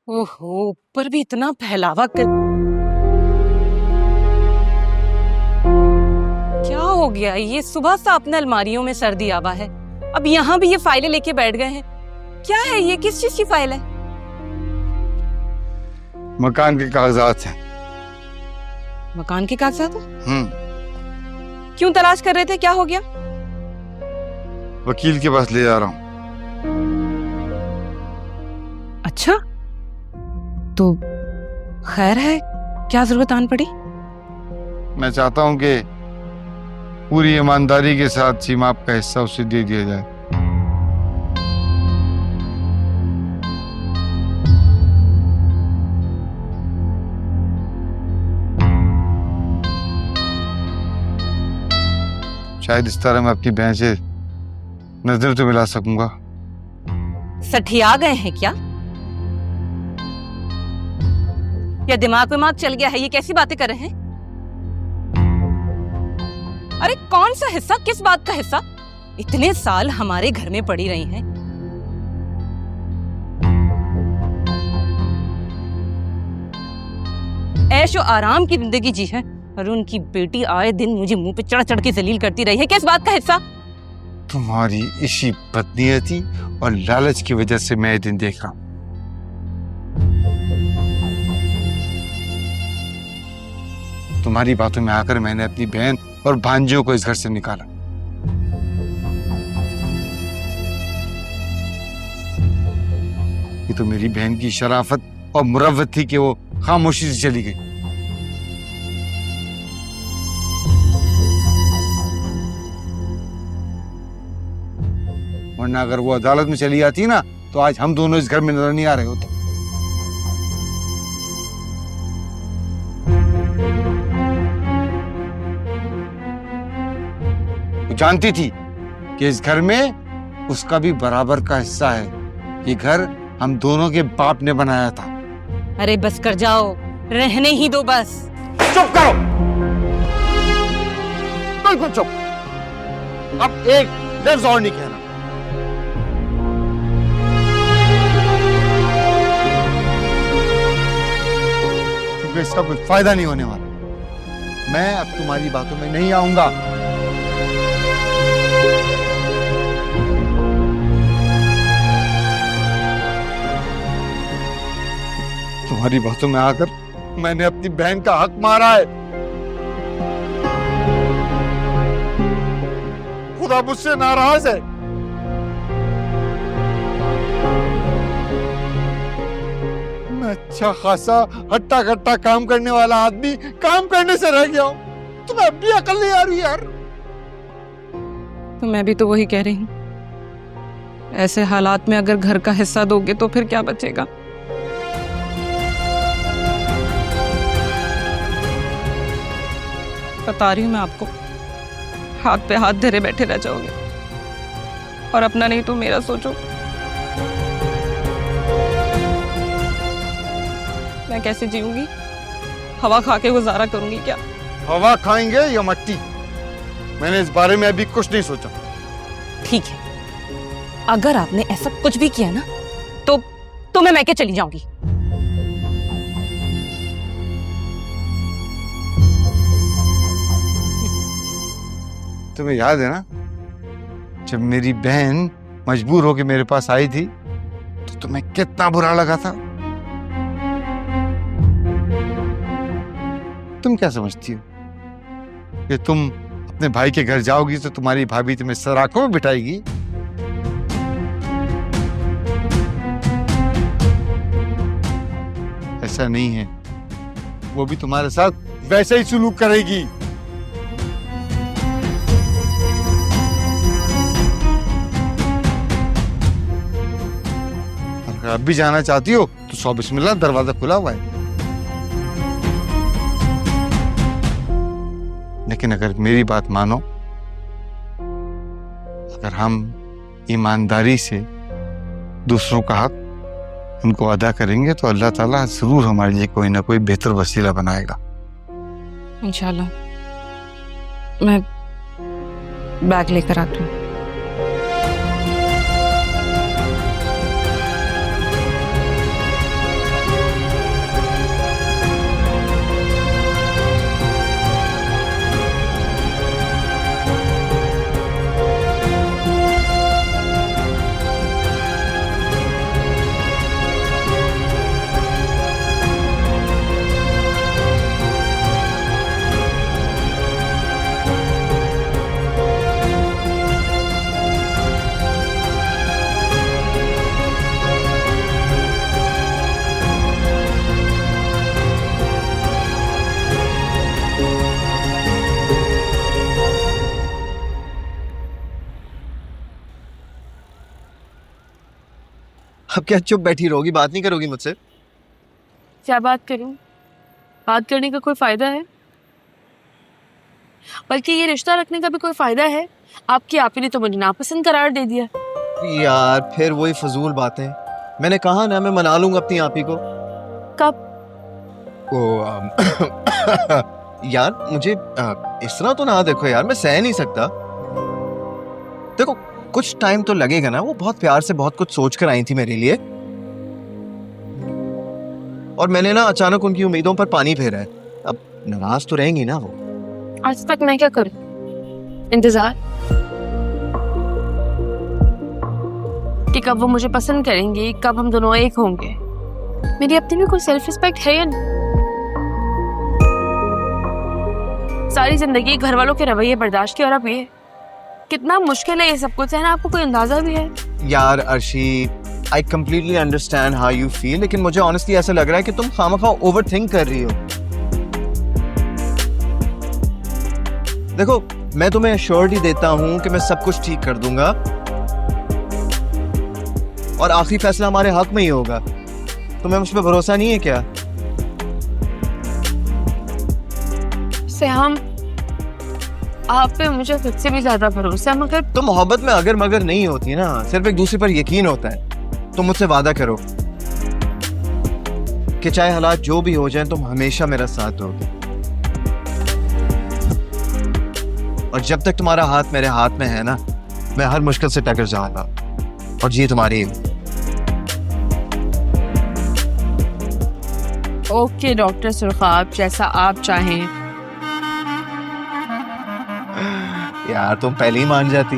ओहो, ऊपर भी इतना फैलावा कर। क्या हो गया? ये सुबह से अपने अलमारियों में सर्दी आवा है, अब यहाँ भी ये फाइलें लेके बैठ गए हैं। क्या है ये? किस चीज की फाइल है? मकान के कागजात हैं। मकान के कागजात? क्यों तलाश कर रहे थे? क्या हो गया? वकील के पास ले जा रहा हूँ। अच्छा, तो खैर है, क्या जरूरत आन पड़ी? मैं चाहता हूँ कि पूरी ईमानदारी के साथ सीमा का हिस्सा उसे दे दिया जाए। शायद इस तरह मैं अपनी बहन से नजर तो मिला सकूंगा। सठिया गए हैं क्या? या दिमाग विमाग चल गया है? ये कैसी बातें कर रहे हैं? अरे कौन सा हिस्सा? किस बात का हिस्सा? इतने साल हमारे घर में पड़ी रही हैं। ऐशो आराम की जिंदगी जी है और उनकी बेटी आए दिन मुझे मुंह पे चढ़ चढ़ के जलील करती रही है। किस बात का हिस्सा? तुम्हारी इसी बदनीयती और लालच की वजह से मैं ये दिन देख रहा हूं। तुम्हारी बातों में आकर मैंने अपनी बहन और भांजियों को इस घर से निकाला। ये तो मेरी बहन की शराफत और मुरव्वत थी कि वो खामोशी से चली गई। वरना अगर वो अदालत में चली जाती ना तो आज हम दोनों इस घर में नजर नहीं आ रहे होते। वो जानती थी कि इस घर में उसका भी बराबर का हिस्सा है। ये घर हम दोनों के बाप ने बनाया था। अरे बस कर जाओ, रहने ही दो बस। चुप करो, बिल्कुल चुप। अब एक लफ्ज और नहीं कहना। क्योंकि इसका कोई फायदा नहीं होने वाला। मैं अब तुम्हारी बातों में नहीं आऊंगा। तुम्हारी बातों में आकर मैंने अपनी बहन का हक मारा है। खुदा मुझसे नाराज है। मैं अच्छा खासा हट्टा कट्टा काम करने वाला आदमी काम करने से रह गया हूं। तुम्हें अब भी अकल नहीं आ रही यार। तो मैं भी तो वही कह रही हूँ, ऐसे हालात में अगर घर का हिस्सा दोगे तो फिर क्या बचेगा? बता रही हूँ मैं आपको, हाथ पे हाथ धरे बैठे रह जाओगे। और अपना नहीं तो मेरा सोचो। मैं कैसे जीऊंगी? हवा खा के गुजारा करूंगी क्या? हवा खाएंगे या मट्टी, मैंने इस बारे में अभी कुछ नहीं सोचा। ठीक है, अगर आपने ऐसा कुछ भी किया ना तो मैं मैके चली जाऊंगी। तुम्हें याद है ना, जब मेरी बहन मजबूर होकर मेरे पास आई थी तो तुम्हें कितना बुरा लगा था? तुम क्या समझती हो कि तुम अपने भाई के घर जाओगी तो तुम्हारी भाभी तुम्हें सराखों में बिठाएगी? ऐसा नहीं है। वो भी तुम्हारे साथ वैसे ही सुलूक करेगी। अगर अब भी जाना चाहती हो तो सौ बिस्मिल्लाह, दरवाजा खुला हुआ है। लेकिन अगर मेरी बात मानो, अगर हम ईमानदारी से दूसरों का हक उनको अदा करेंगे तो अल्लाह ताला जरूर हमारे लिए कोई ना कोई बेहतर वसीला बनाएगा। इंशाल्लाह। मैं बैग लेकर आती हूँ। अब क्या चुप बैठी रहोगी, बात नहीं करोगी मुझसे? क्या बात करूं? बात करने का कोई फायदा है? बल्कि ये रिश्ता रखने का भी कोई फायदा है? आपकी आपी ने तो मुझे नापसंद करार दे दिया। यार फिर वही फजूल बातें। मैंने कहा ना मैं मना लूंगा अपनी आपी को। कब? यार मुझे इस तरह तो ना देखो यार, मैं सह नहीं सकता। देखो कुछ टाइम तो लगेगा ना, वो बहुत प्यार से बहुत कुछ सोच कर आई थी मेरे लिए, और मैंने ना अचानक उनकी उम्मीदों पर पानी फेरा है। अब नाराज तो रहेंगी ना वो। आज तक मैं क्या करूं? इंतजार कि कब वो मुझे पसंद करेंगी, कब हम दोनों एक होंगे। मेरी अपनी में कोई सेल्फ रिस्पेक्ट है या नहीं? सारी जिंदगी घर वालों के रवैये बर्दाश्त किया, और अब ये कितना मुश्किल है ये सब कुछ सहना, आपको कोई अंदाजा भी है? यार Arshi, I completely understand how you feel, लेकिन मुझे ऑनेस्टली ऐसा लग रहा है कि तुम खामखा ओवर थिंक कर रही हो। देखो मैं तुम्हें एश्योरिटी देता हूं कि मैं सब कुछ ठीक कर दूंगा, और आखिरी फैसला हमारे हक में ही होगा। तुम्हें मुझ पर भरोसा नहीं है क्या? हम आप पे मुझे खुद से भी ज्यादा भरोसा है, मगर तो मोहब्बत में अगर मगर नहीं होती ना, सिर्फ एक दूसरे पर यकीन होता है। तुम मुझसे वादा करो कि चाहे हालात जो भी हो जाएं, तुम हमेशा मेरा साथ दोगे, और जब तक तुम्हारा हाथ मेरे हाथ में है ना, मैं हर मुश्किल से टकर जाऊंगा, और ये तुम्हारी। ओके डॉक्टर सुरखाब, जैसा आप चाहें। यार तुम पहले ही मान जाती।